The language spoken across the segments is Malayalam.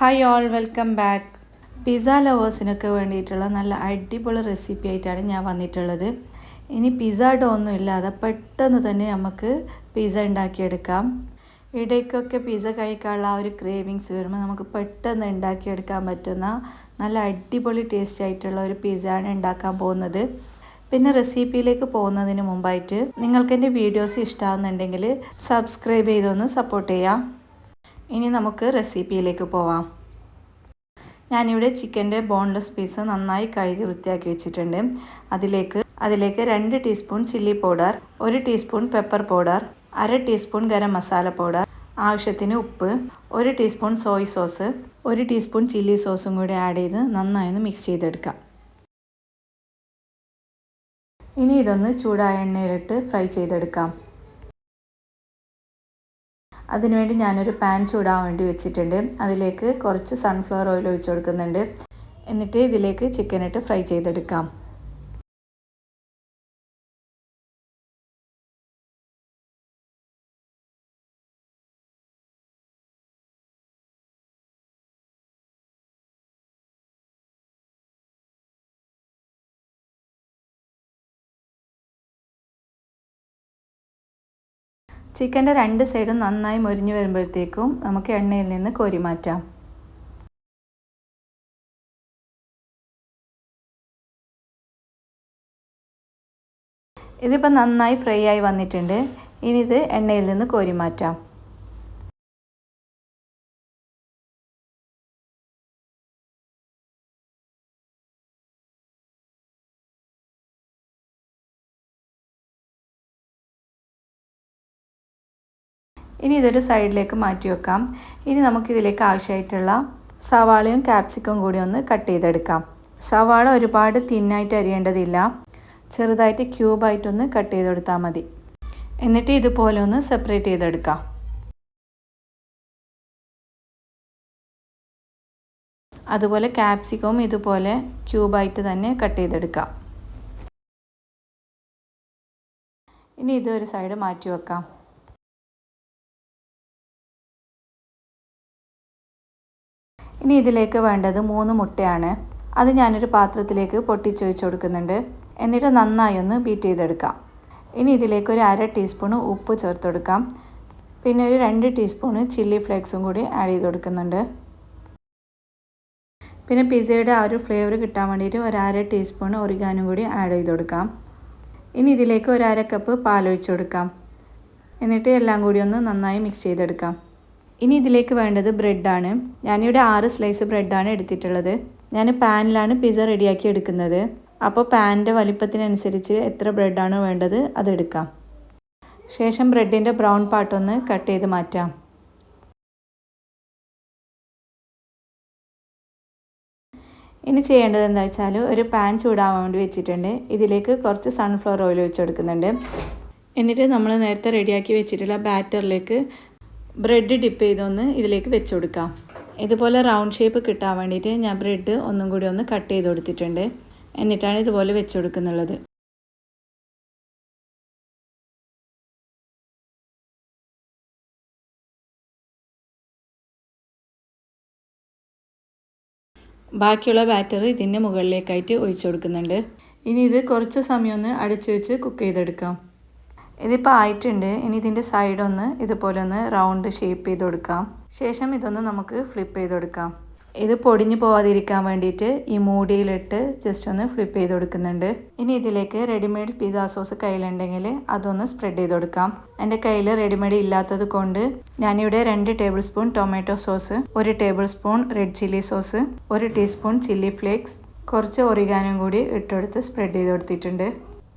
Hi all, welcome back. Pizza ലവേഴ്സിനൊക്കെ വേണ്ടിയിട്ടുള്ള നല്ല അടിപൊളി റെസിപ്പി ആയിട്ടാണ് ഞാൻ വന്നിട്ടുള്ളത്. ഇനി പിസ്സ ഡോ ഒന്നും ഇല്ലാതെ പെട്ടെന്ന് തന്നെ നമുക്ക് പിസ്സ ഉണ്ടാക്കിയെടുക്കാം. ഇടയ്ക്കൊക്കെ പിസ്സ കഴിക്കാനുള്ള ആ ഒരു ക്രേവിങ്സ് വരുമ്പോൾ നമുക്ക് പെട്ടെന്ന് ഉണ്ടാക്കിയെടുക്കാൻ പറ്റുന്ന നല്ല അടിപൊളി ടേസ്റ്റ് ആയിട്ടുള്ള ഒരു പിസ്സ ആണ് ഉണ്ടാക്കാൻ പോകുന്നത്. പിന്നെ റെസിപ്പിയിലേക്ക് പോകുന്നതിന് മുമ്പായിട്ട് നിങ്ങൾക്ക് എൻ്റെ വീഡിയോസ് ഇഷ്ടമാകുന്നുണ്ടെങ്കിൽ സബ്സ്ക്രൈബ് ചെയ്തൊന്ന് സപ്പോർട്ട് ചെയ്യാം. ഇനി നമുക്ക് റെസിപ്പിയിലേക്ക് പോവാം. ഞാനിവിടെ ചിക്കൻ്റെ ബോൺലെസ് പീസ് നന്നായി കഴുകി വൃത്തിയാക്കി വെച്ചിട്ടുണ്ട്. അതിലേക്ക് 2 teaspoon chilli powder, 1 teaspoon pepper powder, 1/2 teaspoon garam masala powder, ആവശ്യത്തിന് ഉപ്പ്, 1 teaspoon Soy sauce, 1 teaspoon chilli സോസും കൂടി ആഡ് ചെയ്ത് നന്നായി ഒന്ന് മിക്സ് ചെയ്തെടുക്കാം. ഇനി ഇതൊന്ന് ചൂടായ എണ്ണയിലിട്ട് ഫ്രൈ ചെയ്തെടുക്കാം. അതിനുവേണ്ടി ഞാനൊരു പാൻ ചൂടാൻ വേണ്ടി വെച്ചിട്ടുണ്ട്. അതിലേക്ക് കുറച്ച് സൺഫ്ലവർ ഓയിൽ ഒഴിച്ചു കൊടുക്കുന്നുണ്ട്. എന്നിട്ട് ഇതിലേക്ക് ചിക്കൻ ഇട്ട് ഫ്രൈ ചെയ്തെടുക്കാം. ചിക്കൻ്റെ 2 സൈഡും നന്നായി മൊരിഞ്ഞു വരുമ്പോഴത്തേക്കും നമുക്ക് എണ്ണയിൽ നിന്ന് കോരി മാറ്റാം. ഇതിപ്പോൾ നന്നായി ഫ്രൈ ആയി വന്നിട്ടുണ്ട്. ഇനി ഇത് എണ്ണയിൽ നിന്ന് കോരി മാറ്റാം. ഇനി ഇതൊരു സൈഡിലേക്ക് മാറ്റി വെക്കാം. ഇനി നമുക്കിതിലേക്ക് ആവശ്യമായിട്ടുള്ള സവാളയും ക്യാപ്സിക്കും കൂടി ഒന്ന് കട്ട് ചെയ്തെടുക്കാം. സവാള ഒരുപാട് തിന്നായിട്ട് അരിയേണ്ടതില്ല, ചെറുതായിട്ട് ക്യൂബായിട്ടൊന്ന് കട്ട് ചെയ്തെടുത്താൽ മതി. എന്നിട്ട് ഇതുപോലെ ഒന്ന് സെപ്പറേറ്റ് ചെയ്തെടുക്കാം. അതുപോലെ ക്യാപ്സിക്കവും ഇതുപോലെ ക്യൂബായിട്ട് തന്നെ കട്ട് ചെയ്തെടുക്കാം. ഇനി ഇതൊരു സൈഡ് മാറ്റി വെക്കാം. ഇനി ഇതിലേക്ക് വേണ്ടത് 3 മുട്ടയാണ്. അത് ഞാനൊരു പാത്രത്തിലേക്ക് പൊട്ടിച്ചൊഴിച്ച് കൊടുക്കുന്നുണ്ട്. എന്നിട്ട് നന്നായി ഒന്ന് ബീറ്റ് ചെയ്തെടുക്കാം. ഇനി ഇതിലേക്ക് ഒരു 1/2 ടീസ്പൂൺ ഉപ്പ് ചേർത്ത് കൊടുക്കാം. പിന്നെ ഒരു 2 ടീസ്പൂൺ ചില്ലി ഫ്ലേക്സും കൂടി ആഡ് ചെയ്ത് കൊടുക്കുന്നുണ്ട്. പിന്നെ പിസ്സയുടെ ആ ഒരു ഫ്ലേവർ കിട്ടാൻ വേണ്ടിയിട്ട് ഒരു 1/2 ടീസ്പൂൺ ഒറിഗാനും കൂടി ആഡ് ചെയ്ത് കൊടുക്കാം. ഇനി ഇതിലേക്ക് ഒരു 1/2 കപ്പ് പാലൊഴിച്ച് കൊടുക്കാം. എന്നിട്ട് എല്ലാം കൂടി ഒന്ന് നന്നായി മിക്സ് ചെയ്തെടുക്കാം. ഇനി ഇതിലേക്ക് വേണ്ടത് ബ്രെഡാണ്. ഞാനിവിടെ 6 സ്ലൈസ് ബ്രെഡാണ് എടുത്തിട്ടുള്ളത്. ഞാൻ പാനിലാണ് പിസ്സ റെഡിയാക്കി എടുക്കുന്നത്. അപ്പോൾ പാനിൻ്റെ വലിപ്പത്തിനനുസരിച്ച് എത്ര ബ്രെഡാണ് വേണ്ടത് അതെടുക്കാം. ശേഷം ബ്രെഡിൻ്റെ ബ്രൗൺ പാർട്ടൊന്ന് കട്ട് ചെയ്ത് മാറ്റാം. ഇനി ചെയ്യേണ്ടത് എന്താ വെച്ചാൽ ഒരു പാൻ ചൂടാൻ വേണ്ടി വെച്ചിട്ടുണ്ട്. ഇതിലേക്ക് കുറച്ച് സൺഫ്ലവർ ഓയിൽ ഒഴിച്ച് കൊടുക്കുന്നുണ്ട്. എന്നിട്ട് നമ്മൾ നേരത്തെ റെഡിയാക്കി വെച്ചിട്ടുള്ള ബാറ്ററിലേക്ക് ബ്രെഡ് ഡിപ്പ് ചെയ്തൊന്ന് ഇതിലേക്ക് വെച്ച് കൊടുക്കാം. ഇതുപോലെ റൗണ്ട് ഷേപ്പ് കിട്ടാൻ വേണ്ടിയിട്ട് ഞാൻ ബ്രെഡ് ഒന്നും കൂടി ഒന്ന് കട്ട് ചെയ്ത് കൊടുത്തിട്ടുണ്ട്. എന്നിട്ടാണ് ഇതുപോലെ വെച്ച് കൊടുക്കുന്നുള്ളത്. ബാക്കിയുള്ള ബാറ്റർ ഇതിൻ്റെ മുകളിലേക്കായിട്ട് ഒഴിച്ചു കൊടുക്കുന്നുണ്ട്. ഇനി ഇത് കുറച്ച് സമയം ഒന്ന് അടച്ചു വെച്ച് കുക്ക് ചെയ്തെടുക്കാം. ഇതിപ്പോൾ ആയിട്ടുണ്ട്. ഇനി ഇതിൻ്റെ സൈഡൊന്ന് ഇതുപോലെ ഒന്ന് റൗണ്ട് ഷേപ്പ് ചെയ്ത് കൊടുക്കാം. ശേഷം ഇതൊന്ന് നമുക്ക് ഫ്ലിപ്പ് ചെയ്ത് കൊടുക്കാം. ഇത് പൊടിഞ്ഞു പോവാതിരിക്കാൻ വേണ്ടിയിട്ട് ഈ മൂടിയിലിട്ട് ജസ്റ്റ് ഒന്ന് ഫ്ലിപ്പ് ചെയ്ത് കൊടുക്കുന്നുണ്ട്. ഇനി ഇതിലേക്ക് റെഡിമെയ്ഡ് പിസ്സ സോസ് കയ്യിലുണ്ടെങ്കിൽ അതൊന്ന് സ്പ്രെഡ് ചെയ്ത് കൊടുക്കാം. എൻ്റെ കയ്യിൽ റെഡിമെയ്ഡ് ഇല്ലാത്തത് കൊണ്ട് ഞാനിവിടെ 2 table spoon tomato sauce, 1 table spoon red chilli sauce, 1 teaspoon chilli flakes, കുറച്ച് ഒറിഗാനും കൂടി ഇട്ടെടുത്ത് സ്പ്രെഡ് ചെയ്ത് കൊടുത്തിട്ടുണ്ട്.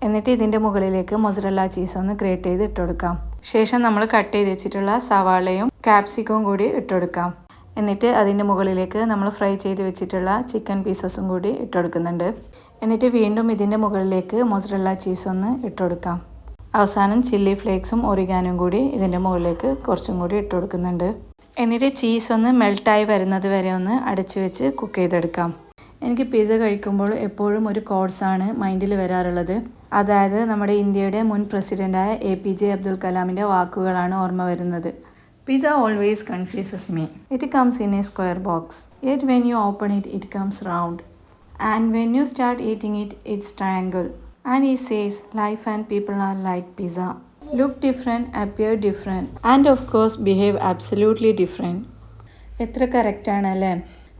എന്നിട്ട് ഇതിൻ്റെ മുകളിലേക്ക് മൊസറല്ല ചീസ് ഒന്ന് ഗ്രേറ്റ് ചെയ്ത് ഇട്ട് കൊടുക്കാം. ശേഷം നമ്മൾ കട്ട് ചെയ്ത് വെച്ചിട്ടുള്ള സവാളയും ക്യാപ്സിക്കവും കൂടി ഇട്ട് കൊടുക്കാം. എന്നിട്ട് അതിൻ്റെ മുകളിലേക്ക് നമ്മൾ ഫ്രൈ ചെയ്ത് വെച്ചിട്ടുള്ള ചിക്കൻ പീസസും കൂടി ഇട്ട് കൊടുക്കുന്നുണ്ട്. എന്നിട്ട് വീണ്ടും ഇതിൻ്റെ മുകളിലേക്ക് മൊസറല്ല ചീസ് ഒന്ന് ഇട്ട് കൊടുക്കാം. അവസാനം ചില്ലി ഫ്ലേക്സും ഒറിഗാനും കൂടി ഇതിൻ്റെ മുകളിലേക്ക് കുറച്ചും കൂടി ഇട്ട് കൊടുക്കുന്നുണ്ട്. എന്നിട്ട് ചീസ് ഒന്ന് മെൽട്ടായി വരുന്നത് വരെ ഒന്ന് അടച്ചു വെച്ച് കുക്ക് ചെയ്തെടുക്കാം. എനിക്ക് പിസ്സ കഴിക്കുമ്പോൾ എപ്പോഴും ഒരു കോട്സാണ് മൈൻഡിൽ വരാറുള്ളത്. അതായത് നമ്മുടെ ഇന്ത്യയുടെ മുൻ പ്രസിഡൻ്റായ APJ അബ്ദുൽ കലാമിൻ്റെ വാക്കുകളാണ് ഓർമ്മ വരുന്നത്. Pizza always confuses me. It comes in a square box, yet when you open it, it comes round. And when you start eating it, it's triangle. And he says, life and people are like pizza. Look different, appear different, and of course behave absolutely different. എത്ര കറക്റ്റാണല്ലേ.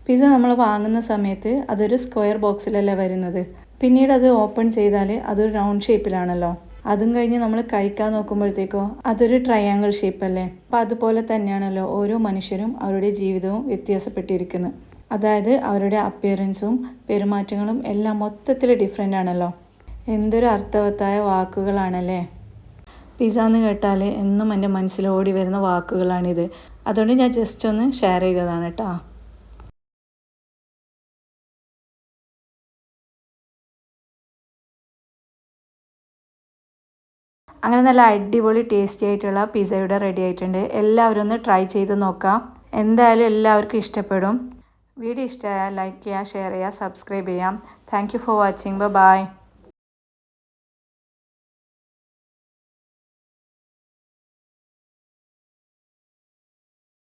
പിസ്സ നമ്മൾ വാങ്ങുന്ന സമയത്ത് അതൊരു സ്ക്വയർ ബോക്സിലല്ലേ വരുന്നത്. പിന്നീട് അത് ഓപ്പൺ ചെയ്താൽ അതൊരു റൗണ്ട് ഷേപ്പിലാണല്ലോ. അതും കഴിഞ്ഞ് നമ്മൾ കഴിക്കാൻ നോക്കുമ്പോഴത്തേക്കോ അതൊരു ട്രയാങ്കിൾ ഷേപ്പല്ലേ. അപ്പം അതുപോലെ തന്നെയാണല്ലോ ഓരോ മനുഷ്യരും അവരുടെ ജീവിതവും വ്യത്യാസപ്പെട്ടിരിക്കുന്നത്. അതായത് അവരുടെ അപ്പിയറൻസും പെരുമാറ്റങ്ങളും എല്ലാം മൊത്തത്തിൽ ഡിഫറെൻ്റ് ആണല്ലോ. എന്തൊരു അർത്ഥവത്തായ വാക്കുകളാണല്ലേ. പിസ്സ എന്ന് കേട്ടാൽ എന്നും എൻ്റെ മനസ്സിൽ ഓടി വരുന്ന വാക്കുകളാണിത്. അതുകൊണ്ട് ഞാൻ ജസ്റ്റ് ഒന്ന് ഷെയർ ചെയ്തതാണ് കേട്ടോ. അങ്ങനെ നല്ല അടിപൊളി ടേസ്റ്റി ആയിട്ടുള്ള പിസ്സ ഇവിടെ റെഡി ആയിട്ടുണ്ട്. എല്ലാവരും ഒന്ന് ട്രൈ ചെയ്ത് നോക്കാം. എന്തായാലും എല്ലാവർക്കും ഇഷ്ടപ്പെടും. വീഡിയോ ഇഷ്ടമായാൽ ലൈക്ക് ചെയ്യുക, ഷെയർ ചെയ്യുക, സബ്സ്ക്രൈബ് ചെയ്യാം. Thank you for watching. By.